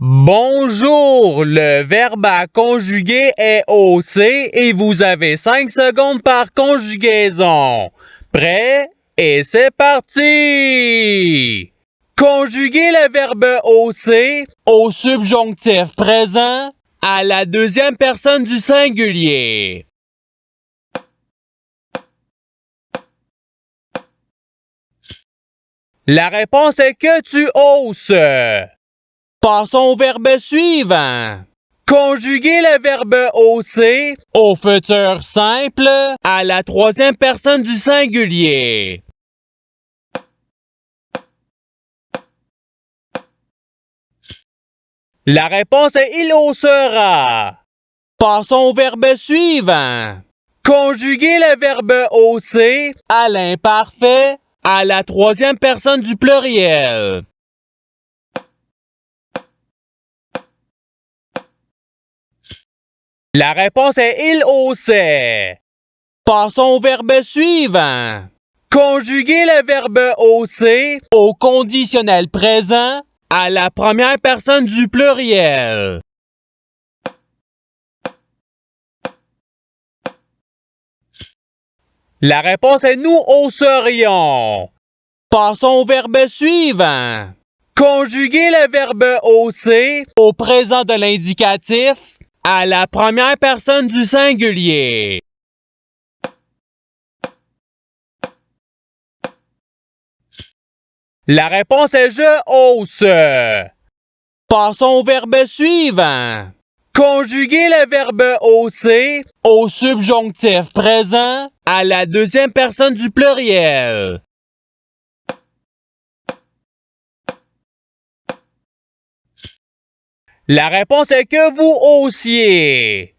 Bonjour, le verbe à conjuguer est haussé et vous avez 5 secondes par conjugaison. Prêt? Et c'est parti! Conjuguez le verbe hausser au subjonctif présent à la deuxième personne du singulier. La réponse est que tu hausses. Passons au verbe suivant. Conjuguez le verbe hausser au futur simple à la troisième personne du singulier. La réponse est il haussera. Passons au verbe suivant. Conjuguez le verbe hausser à l'imparfait à la troisième personne du pluriel. La réponse est il haussait. Passons au verbe suivant. Conjuguez le verbe hausser au conditionnel présent à la première personne du pluriel. La réponse est nous hausserions. Passons au verbe suivant. Conjuguez le verbe hausser au présent de l'indicatif à la première personne du singulier. La réponse est je hausse. Passons au verbe suivant. Conjuguez le verbe hausser au subjonctif présent à la deuxième personne du pluriel. La réponse est que vous haussiez.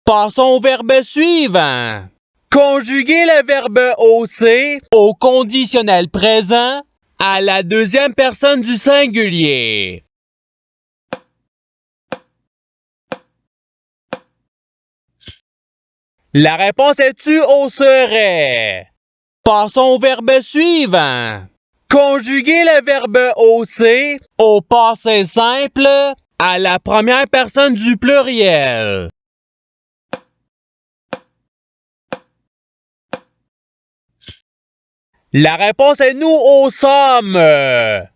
Passons au verbe suivant. Conjuguez le verbe hausser au conditionnel présent à la deuxième personne du singulier. La réponse est tu hausserais. Passons au verbe suivant. Conjuguez le verbe hausser au passé simple à la première personne du pluriel. La réponse est nous haussâmes.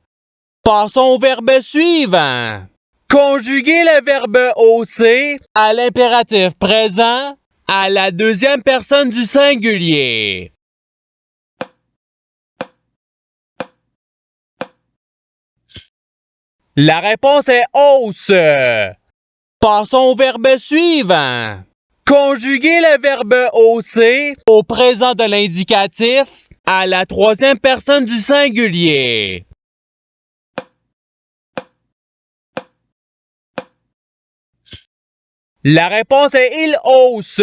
Passons au verbe suivant. Conjuguez le verbe hausser à l'impératif présent à la deuxième personne du singulier. La réponse est hausse. Passons au verbe suivant. Conjuguez le verbe hausser au présent de l'indicatif à la troisième personne du singulier. La réponse est il hausse.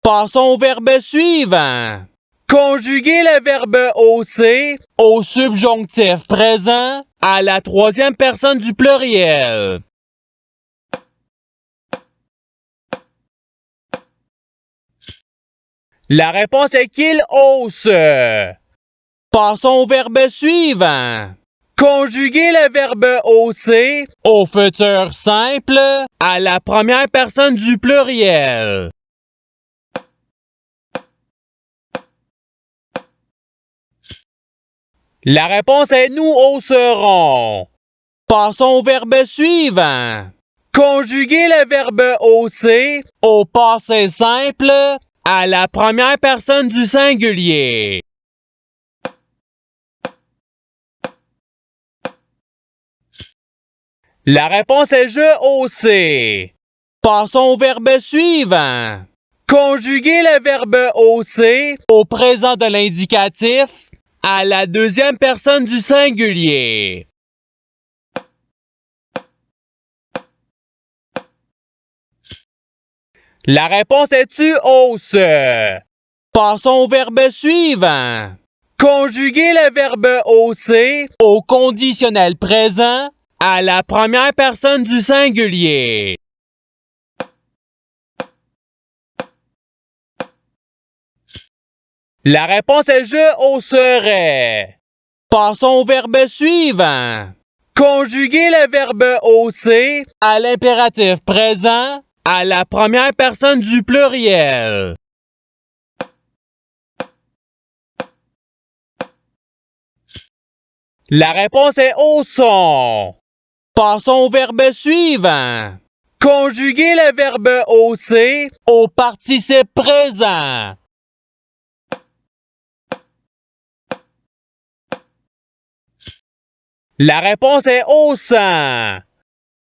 Passons au verbe suivant. Conjuguez le verbe hausser au subjonctif présent à la troisième personne du pluriel. La réponse est qu'il hausse. Passons au verbe suivant. Conjuguez le verbe hausser au futur simple à la première personne du pluriel. La réponse est nous hausserons. Passons au verbe suivant. Conjuguez le verbe hausser au passé simple à la première personne du singulier. La réponse est je hausser. Passons au verbe suivant. Conjuguez le verbe hausser au présent de l'indicatif à la deuxième personne du singulier. La réponse est tu hausses. Passons au verbe suivant. Conjuguez le verbe hausser au conditionnel présent à la première personne du singulier. La réponse est je hausserais. Passons au verbe suivant. Conjuguer le verbe hausser à l'impératif présent à la première personne du pluriel. La réponse est haussons. Passons au verbe suivant. Conjuguer le verbe hausser au participe présent. La réponse est haussant.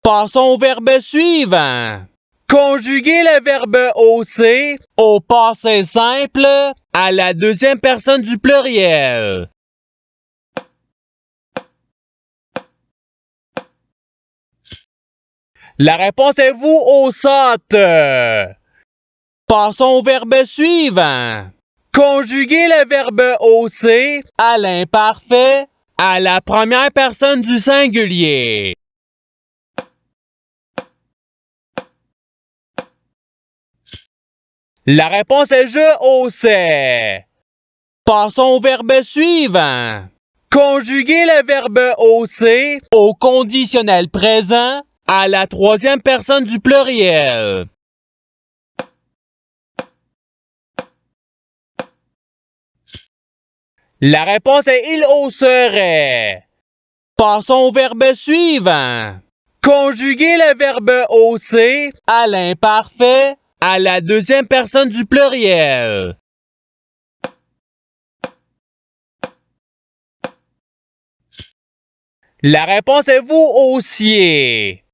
Passons au verbe suivant. Conjuguer le verbe hausser au passé simple à la deuxième personne du pluriel. La réponse est vous haussâtes. Passons au verbe suivant. Conjuguer le verbe hausser à l'imparfait à la première personne du singulier. La réponse est je haussais. Passons au verbe suivant. Conjuguer le verbe hausser au conditionnel présent à la troisième personne du pluriel. La réponse est il hausserait. Passons au verbe suivant. Conjuguer le verbe hausser à l'imparfait à la deuxième personne du pluriel. La réponse est vous haussiez.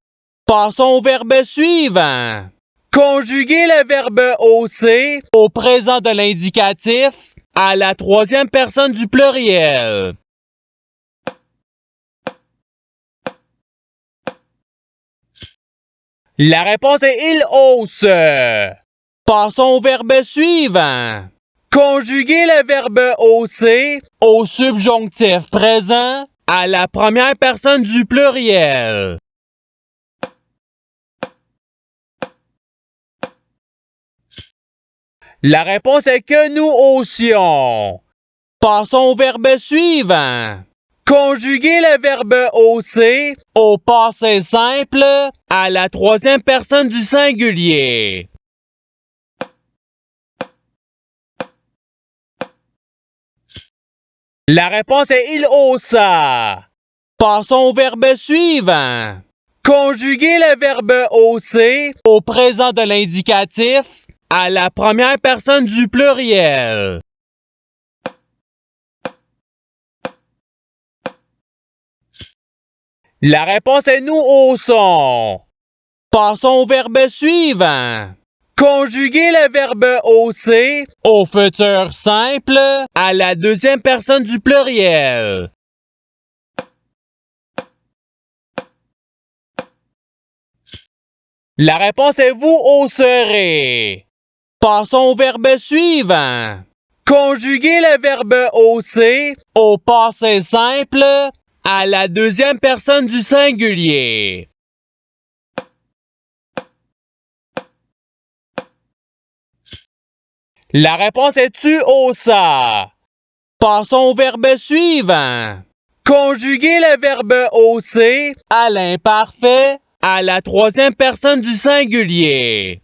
Passons au verbe suivant. Conjuguer le verbe hausser au présent de l'indicatif à la troisième personne du pluriel. La réponse est il hausse. Passons au verbe suivant. Conjuguer le verbe hausser au subjonctif présent à la première personne du pluriel. La réponse est que nous haussions. Passons au verbe suivant. Conjuguer le verbe hausser au passé simple à la troisième personne du singulier. La réponse est il haussa. Passons au verbe suivant. Conjuguer le verbe hausser au présent de l'indicatif à la première personne du pluriel. La réponse est nous haussons. Passons au verbe suivant. Conjuguer le verbe hausser au futur simple à la deuxième personne du pluriel. La réponse est vous hausserez. Passons au verbe suivant. Conjuguer le verbe hausser au passé simple à la deuxième personne du singulier. La réponse est tu haussa. Passons au verbe suivant. Conjuguer le verbe hausser à l'imparfait à la troisième personne du singulier.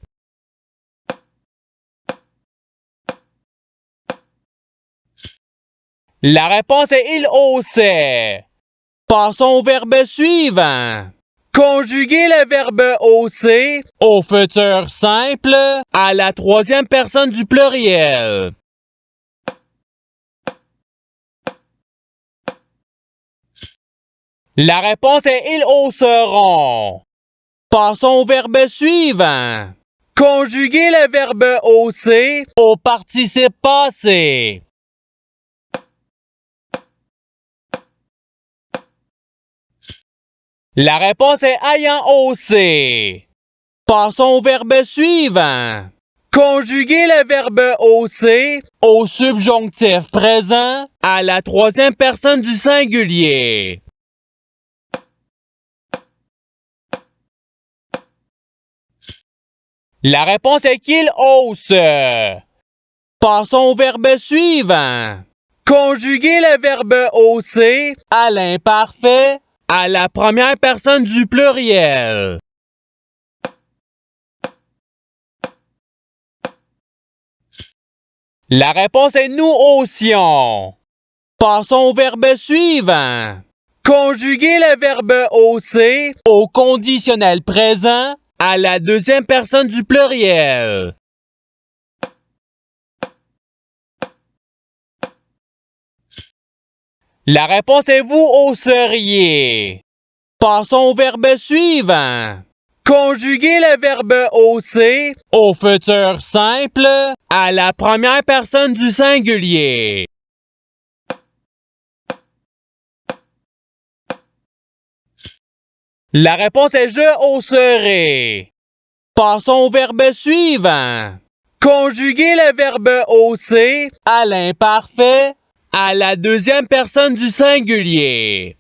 La réponse est il haussait. Passons au verbe suivant. Conjuguer le verbe hausser au futur simple à la troisième personne du pluriel. La réponse est ils hausseront. Passons au verbe suivant. Conjuguer le verbe hausser au participe passé. La réponse est ayant haussé. Passons au verbe suivant. Conjuguer le verbe hausser au subjonctif présent à la troisième personne du singulier. La réponse est qu'il hausse. Passons au verbe suivant. Conjuguer le verbe hausser à l'imparfait à la première personne du pluriel. La réponse est nous haussions. Passons au verbe suivant. Conjuguer le verbe hausser au conditionnel présent à la deuxième personne du pluriel. La réponse est vous hausseriez. Passons au verbe suivant. Conjuguer le verbe hausser au futur simple à la première personne du singulier. La réponse est je hausserai. Passons au verbe suivant. Conjuguer le verbe hausser à l'imparfait à la deuxième personne du singulier.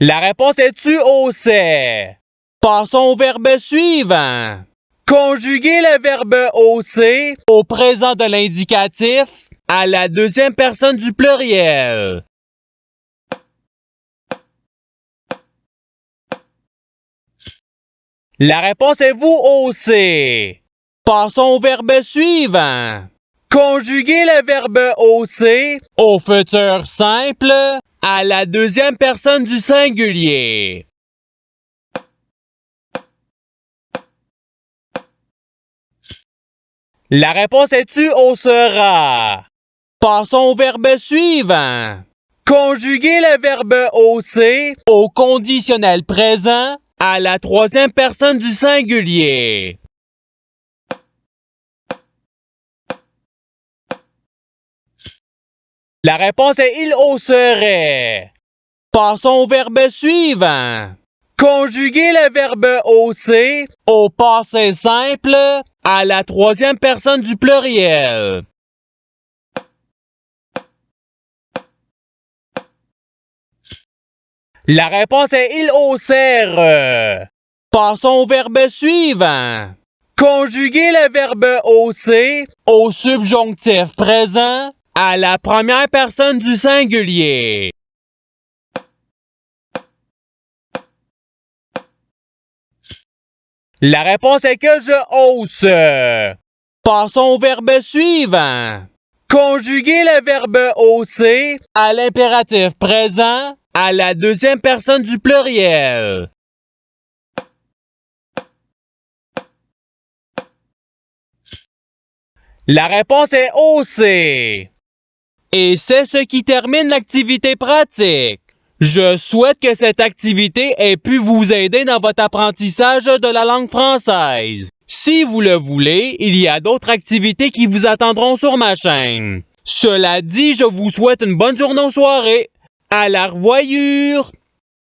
La réponse est tu haussais. Passons au verbe suivant. Conjuguer le verbe hausser au présent de l'indicatif à la deuxième personne du pluriel. La réponse est vous haussez. Passons au verbe suivant. Conjuguer le verbe hausser au futur simple à la deuxième personne du singulier. La réponse est tu hausseras. Passons au verbe suivant. Conjuguer le verbe hausser au conditionnel présent à la troisième personne du singulier. La réponse est il hausserait. Passons au verbe suivant. Conjuguer le verbe hausser au passé simple à la troisième personne du pluriel. La réponse est il haussèrent. Passons au verbe suivant. Conjuguer le verbe hausser au subjonctif présent à la première personne du singulier. La réponse est que je hausse. Passons au verbe suivant. Conjuguer le verbe hausser à l'impératif présent à la deuxième personne du pluriel. La réponse est hausser. Et c'est ce qui termine l'activité pratique. Je souhaite que cette activité ait pu vous aider dans votre apprentissage de la langue française. Si vous le voulez, il y a d'autres activités qui vous attendront sur ma chaîne. Cela dit, je vous souhaite une bonne journée ou soirée. À la revoyure!